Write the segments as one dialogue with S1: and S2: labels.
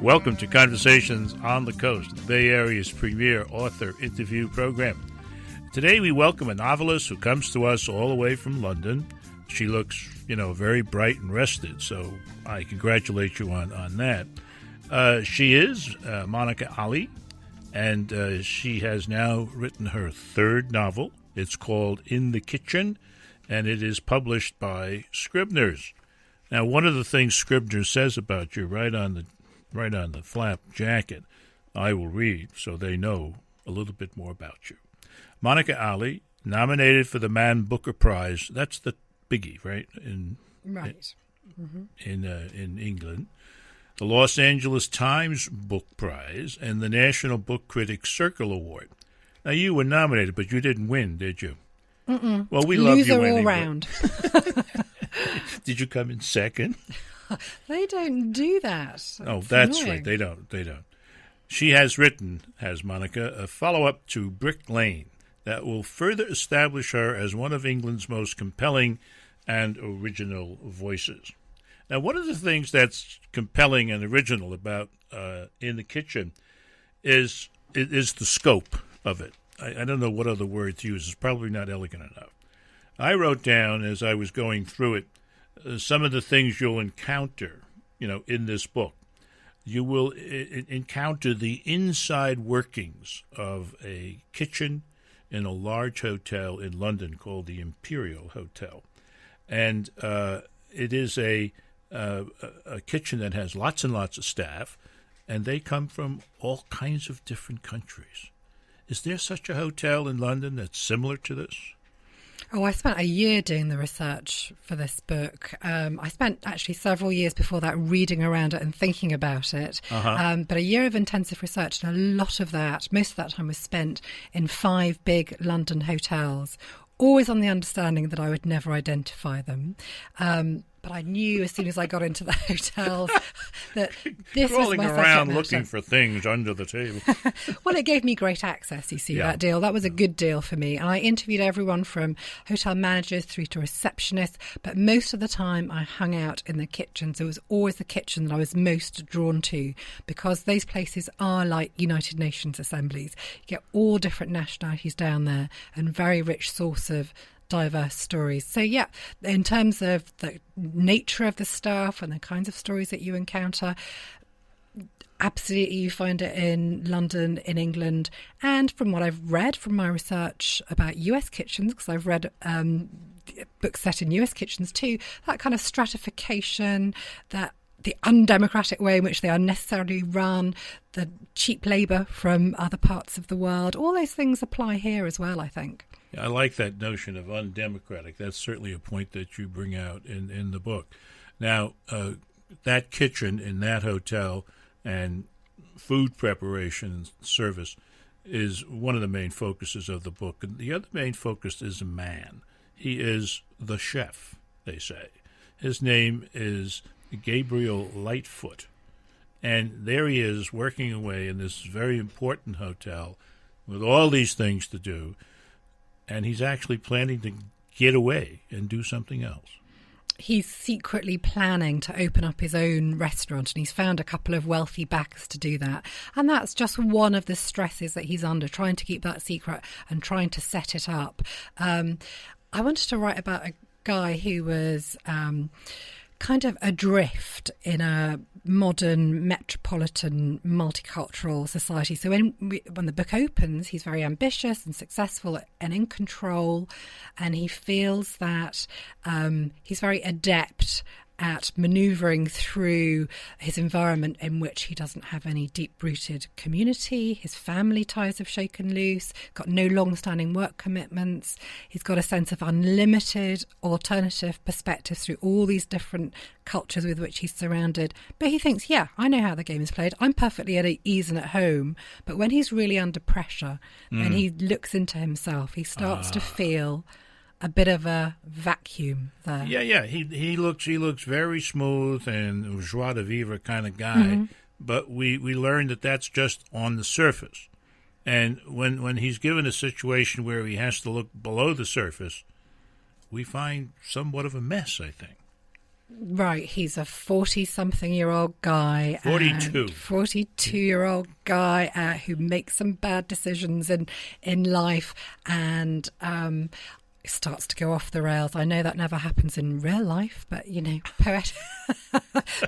S1: Welcome to Conversations on the Coast, the Bay Area's premier author interview program. Today we welcome a novelist who comes to us all the way from London. She looks, very bright and rested, so I congratulate you on that. She is Monica Ali, and she has now written her third novel. It's called In the Kitchen, and it is published by Scribner's. Now, one of the things Scribner's says about you right on the flap jacket, I will read so they know a little bit more about you. Monica Ali, nominated for the Man Booker Prize. That's the biggie, right? In England. The Los Angeles Times Book Prize and the National Book Critics Circle Award. Now, you were nominated, but you didn't win, did you?
S2: Mm-mm.
S1: Well, we love you anyway.
S2: Loser all round.
S1: Did you come in second?
S2: They don't do that.
S1: Oh, that's annoying. Right. They don't. She has written, Monica, a follow-up to Brick Lane that will further establish her as one of England's most compelling and original voices. Now, one of the things that's compelling and original about In the Kitchen is the scope of it. I don't know what other word to use. It's probably not elegant enough. I wrote down, as I was going through it, some of the things you'll encounter, in this book. You will encounter the inside workings of a kitchen in a large hotel in London called the Imperial Hotel. And it is a kitchen that has lots and lots of staff, and they come from all kinds of different countries. Is there such a hotel in London that's similar to this?
S2: Oh, I spent a year doing the research for this book. I spent actually several years before that reading around it and thinking about it. But a year of intensive research, and a lot of that, most of that time was spent in 5 big London hotels, always on the understanding that I would never identify them. But I knew as soon as I got into the hotels that this was my
S1: around looking for things under the table.
S2: Well, it gave me great access, you see, that deal. That was a good deal for me. And I interviewed everyone from hotel managers through to receptionists. But most of the time I hung out in the kitchens. It was always the kitchen that I was most drawn to, because those places are like United Nations assemblies. You get all different nationalities down there and very rich source of diverse stories. So in terms of the nature of the staff and the kinds of stories that you encounter, absolutely you find it in London, in England. And from what I've read from my research about US kitchens, because I've read books set in US kitchens too, that kind of stratification, that the undemocratic way in which they are necessarily run, the cheap labour from other parts of the world, all those things apply here as well, I think.
S1: I like that notion of undemocratic. That's certainly a point that you bring out in the book. Now, that kitchen in that hotel and food preparation and service is one of the main focuses of the book. And the other main focus is a man. He is the chef, they say. His name is Gabriel Lightfoot. And there he is working away in this very important hotel with all these things to do. And he's actually planning to get away and do something else.
S2: He's secretly planning to open up his own restaurant, and he's found a couple of wealthy backers to do that. And that's just one of the stresses that he's under, trying to keep that secret and trying to set it up. I wanted to write about a guy who was kind of adrift in a modern metropolitan multicultural society. So when the book opens, he's very ambitious and successful and in control, and he feels that he's very adept at manoeuvring through his environment in which he doesn't have any deep-rooted community. His family ties have shaken loose, got no long-standing work commitments. He's got a sense of unlimited alternative perspectives through all these different cultures with which he's surrounded. But he thinks, I know how the game is played. I'm perfectly at ease and at home. But when he's really under pressure and he looks into himself, he starts to feel a bit of a vacuum there. Yeah.
S1: He looks very smooth and joie de vivre kind of guy, but we learn that that's just on the surface. And when he's given a situation where he has to look below the surface, we find somewhat of a mess, I think.
S2: Right, he's a 40-something-year-old guy.
S1: 42.
S2: 42-year-old guy who makes some bad decisions in life and starts to go off the rails. I know that never happens in real life, but,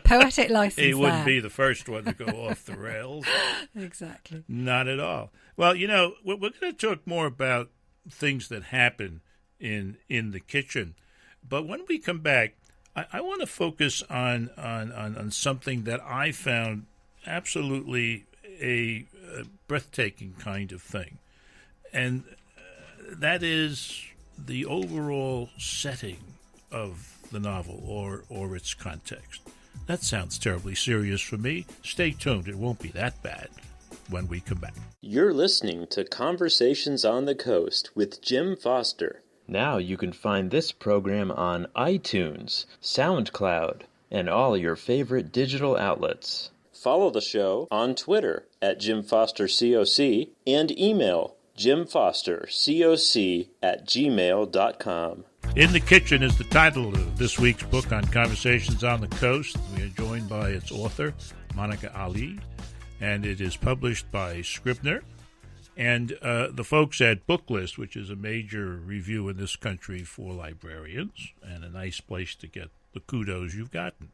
S2: poetic license
S1: He wouldn't
S2: there.
S1: be the first one to go off the rails.
S2: Exactly.
S1: Not at all. Well, we're going to talk more about things that happen in the kitchen. But when we come back, I want to focus on something that I found absolutely a breathtaking kind of thing. And that is the overall setting of the novel or its context. That sounds terribly serious for me. Stay tuned. It won't be that bad when we come back.
S3: You're listening to Conversations on the Coast with Jim Foster. Now you can find this program on iTunes, SoundCloud, and all your favorite digital outlets. Follow the show on Twitter at JimFosterCoc and email JimFosterCoc@gmail.com.
S1: In the Kitchen is the title of this week's book on Conversations on the Coast. We are joined by its author, Monica Ali, and it is published by Scribner. And the folks at Booklist, which is a major review in this country for librarians and a nice place to get the kudos you've gotten,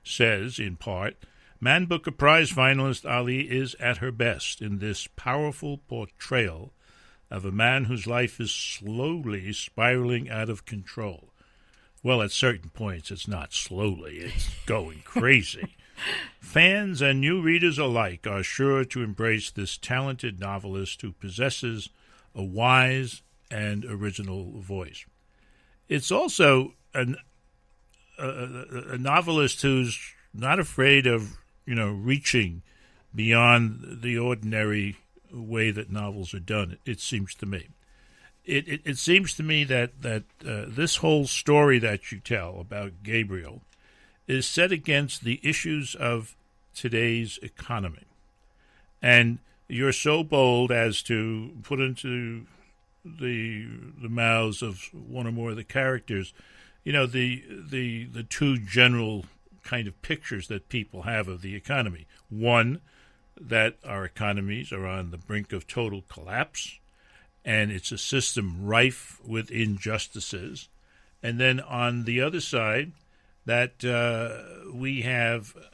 S1: says, in part, Man Booker Prize finalist Ali is at her best in this powerful portrayal of a man whose life is slowly spiraling out of control. Well, at certain points, it's not slowly, it's going crazy. Fans and new readers alike are sure to embrace this talented novelist who possesses a wise and original voice. It's also a novelist who's not afraid of, reaching beyond the ordinary way that novels are done, it seems to me. It seems to me that this whole story that you tell about Gabriel is set against the issues of today's economy. And you're so bold as to put into the mouths of one or more of the characters, the two general kind of pictures that people have of the economy. One, that our economies are on the brink of total collapse, and it's a system rife with injustices. And then on the other side, that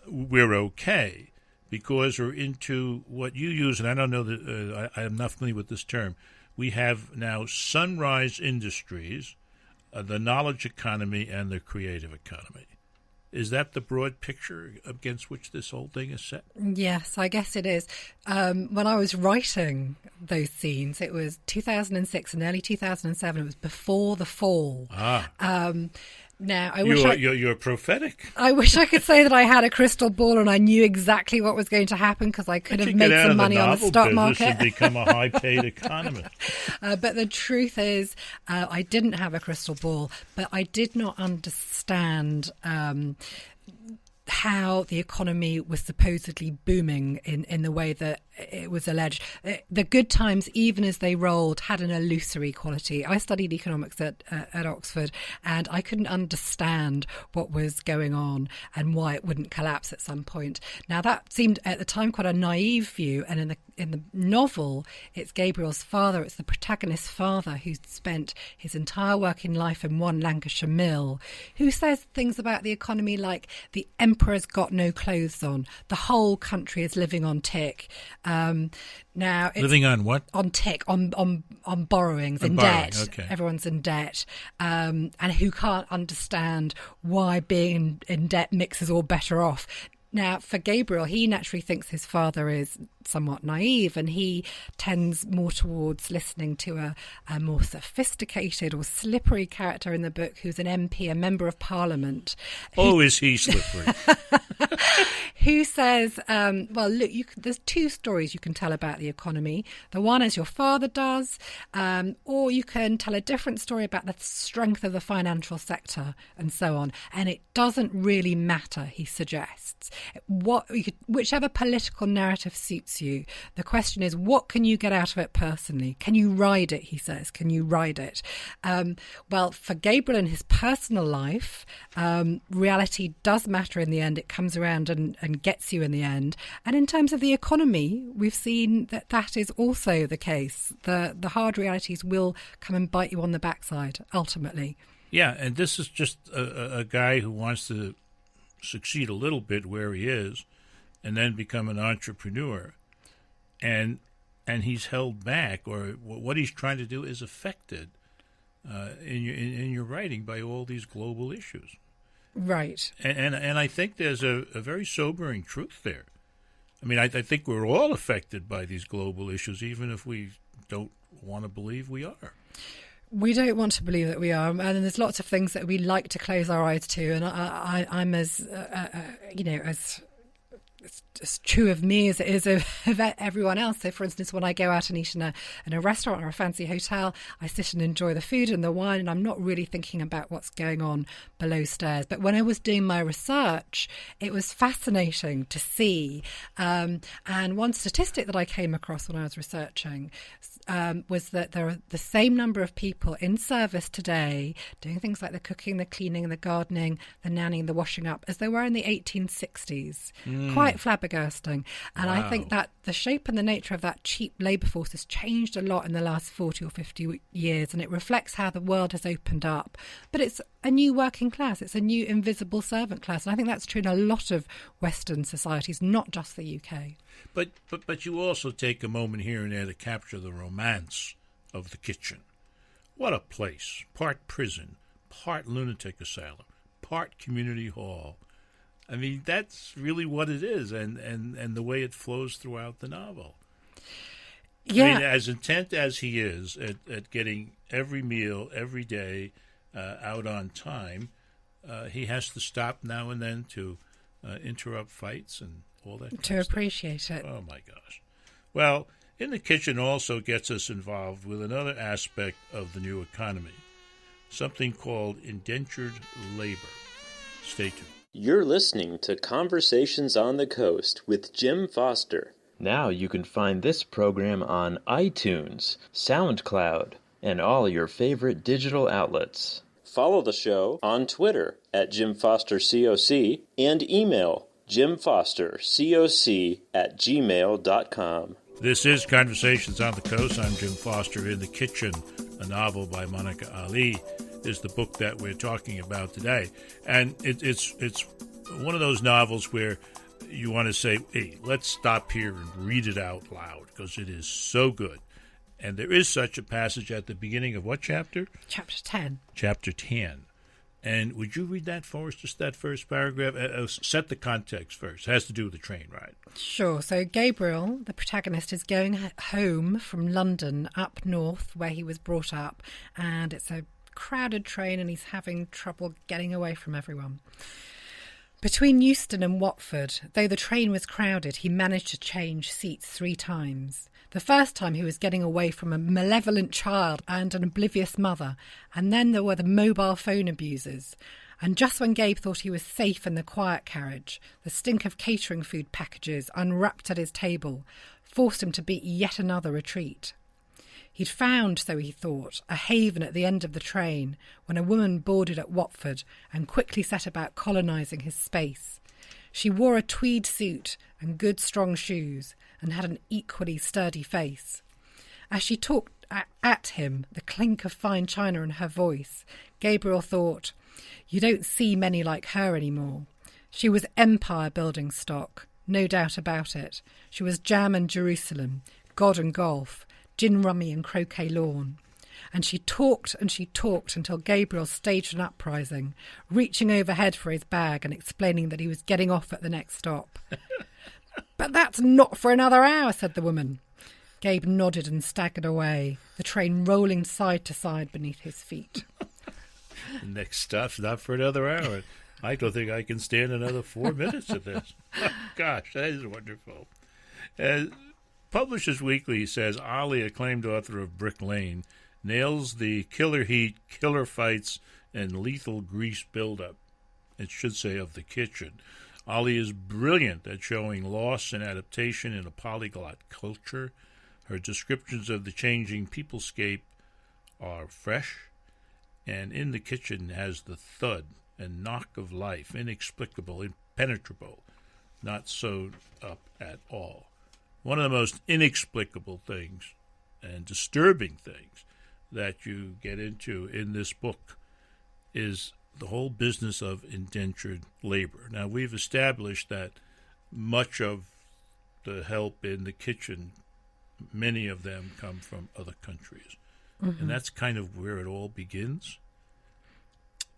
S1: we're okay because we're into what you use, and I don't know that I'm not familiar with this term. We have now sunrise industries, the knowledge economy, and the creative economy. Is that the broad picture against which this whole thing is set?
S2: Yes, I guess it is. When I was writing those scenes, it was 2006 and early 2007. It was before the fall. Now,
S1: you're prophetic.
S2: I wish I could say that I had a crystal ball and I knew exactly what was going to happen because I could have made some money on the stock market
S1: and become a high-paid economist.
S2: But the truth is, I didn't have a crystal ball, but I did not understand how the economy was supposedly booming in the way that it was alleged. The good times, even as they rolled, had an illusory quality. I studied economics at Oxford, and I couldn't understand what was going on and why it wouldn't collapse at some point. Now, that seemed at the time quite a naive view, and in the novel, it's Gabriel's father, it's the protagonist's father, who's spent his entire working life in one Lancashire mill, who says things about the economy like the emperor's got no clothes on, the whole country is living on tick. Now,
S1: living on what?
S2: On tick, on borrowings, in debt.
S1: Okay.
S2: Everyone's in debt, and who can't understand why being in debt makes us all better off. Now, for Gabriel, he naturally thinks his father is somewhat naive, and he tends more towards listening to a more sophisticated or slippery character in the book who's an MP, a member of parliament.
S1: Is he slippery?
S2: Who says, well, look, there's two stories you can tell about the economy. The one as your father does, or you can tell a different story about the strength of the financial sector and so on. And it doesn't really matter, he suggests. Whichever political narrative suits you. The question is, what can you get out of it personally? Can you ride it, he says. Can you ride it? Well, for Gabriel in his personal life, reality does matter in the end. It comes around and gets you in the end. And in terms of the economy, we've seen that is also the case. The hard realities will come and bite you on the backside, ultimately.
S1: Yeah, and this is just a guy who wants to succeed a little bit where he is and then become an entrepreneur. And he's held back, or what he's trying to do is affected in your writing by all these global issues.
S2: Right.
S1: And I think there's a very sobering truth there. I mean, I think we're all affected by these global issues, even if we don't want to believe we are.
S2: We don't want to believe that we are, and there's lots of things that we like to close our eyes to. And I'm as as true of me as it is of everyone else. So, for instance, when I go out and eat in a restaurant or a fancy hotel, I sit and enjoy the food and the wine, and I'm not really thinking about what's going on below stairs. But when I was doing my research, it was fascinating to see. And one statistic that I came across when I was researching was that there are the same number of people in service today doing things like the cooking, the cleaning, the gardening, the nannying, the washing up as there were in the 1860s. Quite flabbergasting. And
S1: Wow.
S2: I think that the shape and the nature of that cheap labour force has changed a lot in the last 40 or 50 years, and it reflects how the world has opened up. But it's a new working class. It's a new invisible servant class. And I think that's true in a lot of Western societies, not just the UK.
S1: But you also take a moment here and there to capture the romance of the kitchen. What a place. Part prison, part lunatic asylum, part community hall. I mean, that's really what it is, and the way it flows throughout the novel.
S2: Yeah.
S1: I mean, as intent as he is at getting every meal, every day out on time, he has to stop now and then to interrupt fights and all that
S2: To appreciate it.
S1: Oh, my gosh. Well, In the Kitchen also gets us involved with another aspect of the new economy, something called indentured labor. Stay tuned.
S3: You're listening to Conversations on the Coast with Jim Foster. Now you can find this program on iTunes, SoundCloud, and all your favorite digital outlets. Follow the show on Twitter at JimFosterCoc and email jimfostercoc@gmail.com.
S1: This is Conversations on the Coast. I'm Jim Foster. In the Kitchen, a novel by Monica Ali, is the book that we're talking about today. And it's one of those novels where you want to say, hey, let's stop here and read it out loud, because it is so good. And there is such a passage at the beginning of what chapter?
S2: Chapter 10.
S1: Chapter 10. And would you read that for us, just that first paragraph? Set the context first. It has to do with the train ride.
S2: Sure. So Gabriel, the protagonist, is going home from London up north where he was brought up, and it's a crowded train and he's having trouble getting away from everyone. Between Euston and Watford, though the train was crowded, he managed to change seats 3 times. The first time he was getting away from a malevolent child and an oblivious mother, and then there were the mobile phone abusers. And just when Gabe thought he was safe in the quiet carriage, the stink of catering food packages unwrapped at his table forced him to beat yet another retreat. He'd found, so he thought, a haven at the end of the train when a woman boarded at Watford and quickly set about colonising his space. She wore a tweed suit and good strong shoes and had an equally sturdy face. As she talked at him, the clink of fine china in her voice, Gabriel thought, you don't see many like her anymore. She was empire-building stock, no doubt about it. She was jam and Jerusalem, God and golf, gin rummy and croquet lawn. And she talked until Gabriel staged an uprising, reaching overhead for his bag and explaining that he was getting off at the next stop. But that's not for another hour, said the woman. Gabe nodded and staggered away, the train rolling side to side beneath his feet.
S1: The next stop's not for another hour. I don't think I can stand another 4 minutes of this. Oh, gosh, that is wonderful. Publishers Weekly says Ali, acclaimed author of Brick Lane, nails the killer heat, killer fights, and lethal grease buildup, it should say, of the kitchen. Ali is brilliant at showing loss and adaptation in a polyglot culture. Her descriptions of the changing peoplescape are fresh, and In the Kitchen has the thud and knock of life, inexplicable, impenetrable, not sewed up at all. One of the most inexplicable things and disturbing things that you get into in this book is the whole business of indentured labor. Now, we've established that much of the help in the kitchen, many of them come from other countries. Mm-hmm. And that's kind of where it all begins.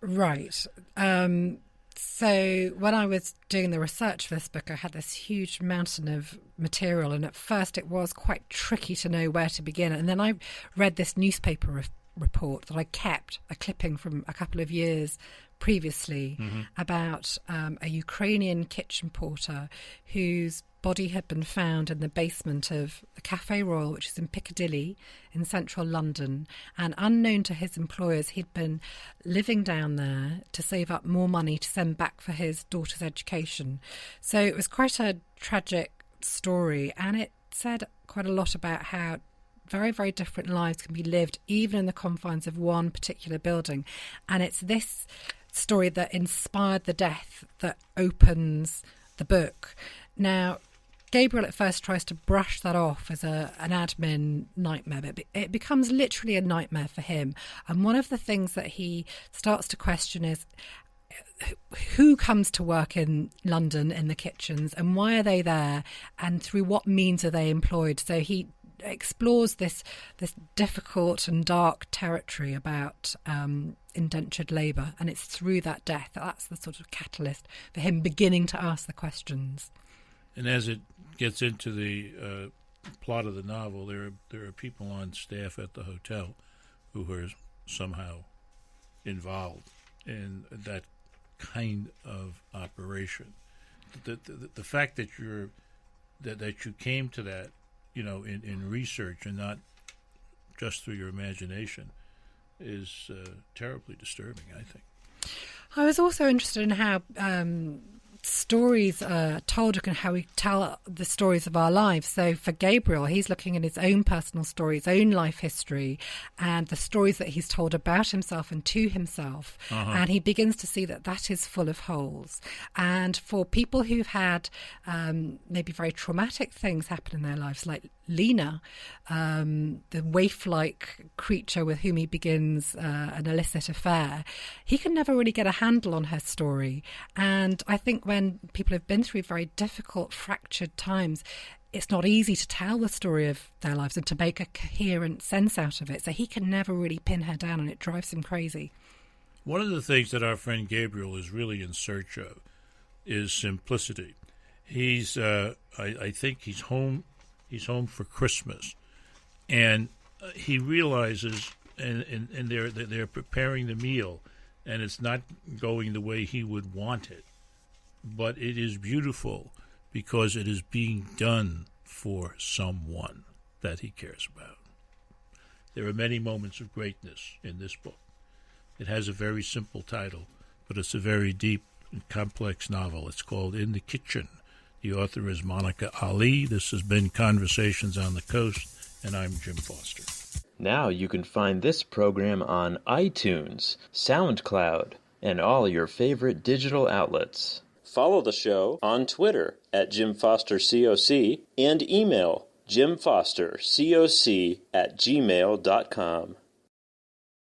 S2: Right. So when I was doing the research for this book, I had this huge mountain of material, and at first it was quite tricky to know where to begin. And then I read this newspaper report that I kept, a clipping from a couple of years previously, about a Ukrainian kitchen porter whose body had been found in the basement of the Café Royal, which is in Piccadilly in central London. And unknown to his employers, he'd been living down there to save up more money to send back for his daughter's education. So it was quite a tragic story, and it said quite a lot about how very, very different lives can be lived even in the confines of one particular building. And it's this story that inspired the death that opens the book. Now, Gabriel at first tries to brush that off as an admin nightmare, but it becomes literally a nightmare for him. And one of the things that he starts to question is who comes to work in London in the kitchens, and why are they there, and through what means are they employed? So he explores this difficult and dark territory about indentured labour, and it's through that death that's the sort of catalyst for him beginning to ask the questions.
S1: And as it gets into the plot of the novel, there are people on staff at the hotel who are somehow involved in that kind of operation. The fact that you came to that, in research and not just through your imagination, is terribly disturbing, I think.
S2: I was also interested in how stories are told and how we tell the stories of our lives. So for Gabriel, he's looking at his own personal story, his own life history, and the stories that he's told about himself and to himself. And he begins to see that is full of holes. And for people who've had maybe very traumatic things happen in their lives, like Lena, the waif-like creature with whom he begins an illicit affair, he can never really get a handle on her story. And I think when people have been through very difficult, fractured times, it's not easy to tell the story of their lives and to make a coherent sense out of it. So he can never really pin her down, and it drives him crazy.
S1: One of the things that our friend Gabriel is really in search of is simplicity. He's, I think he's home. He's home for Christmas, and he realizes, and they're preparing the meal, and it's not going the way he would want it, but it is beautiful because it is being done for someone that he cares about. There are many moments of greatness in this book. It has a very simple title, but it's a very deep and complex novel. It's called In the Kitchen. The author is Monica Ali. This has been Conversations on the Coast, and I'm Jim Foster.
S3: Now you can find this program on iTunes, SoundCloud, and all your favorite digital outlets. Follow the show on Twitter at Jim Foster COC and email jimfostercoc@gmail.com.